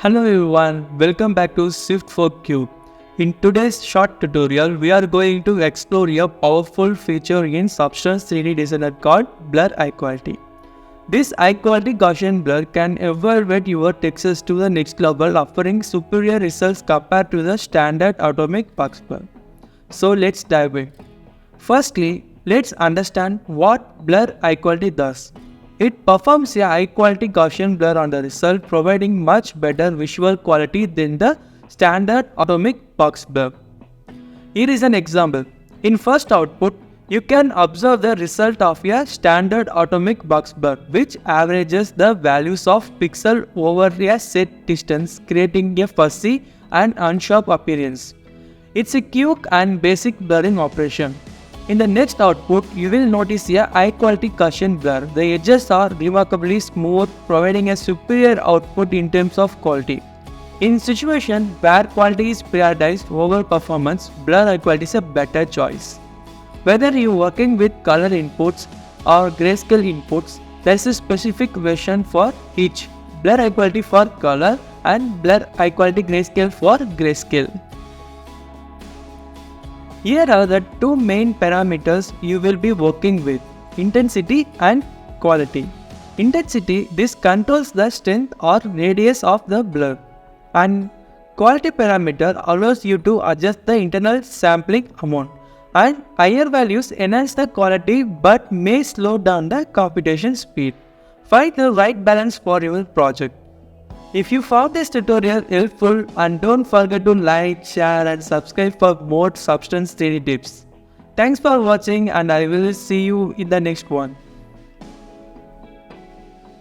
Hello everyone, welcome back to Swift for Cube. In today's short tutorial, we are going to explore a powerful feature in Substance 3D Designer called Blur High Quality. This high quality Gaussian blur can elevate your textures to the next level, offering superior results compared to the standard atomic box blur. So let's dive in. Firstly, let's understand what Blur High Quality does. It performs a high quality Gaussian blur on the result, providing much better visual quality than the standard atomic box blur. Here is an example. In first output, you can observe the result of a standard atomic box blur, which averages the values of pixel over a set distance, creating a fuzzy and unsharp appearance. It's a quick and basic blurring operation. In the next output, you will notice a high quality Gaussian blur. The edges are remarkably smooth, providing a superior output in terms of quality. In situations where quality is prioritized over performance, Blur High Quality is a better choice. Whether you are working with color inputs or grayscale inputs, there is a specific version for each. Blur High Quality for color and Blur High Quality Grayscale for grayscale. Here are the two main parameters you will be working with: intensity and quality. Intensity, this controls the strength or radius of the blur, and quality parameter allows you to adjust the internal sampling amount, and higher values enhance the quality but may slow down the computation speed. Find the right balance for your project. If you found this tutorial helpful, and don't forget to like, share and subscribe for more Substance 3D tips. Thanks for watching, and I will see you in the next one.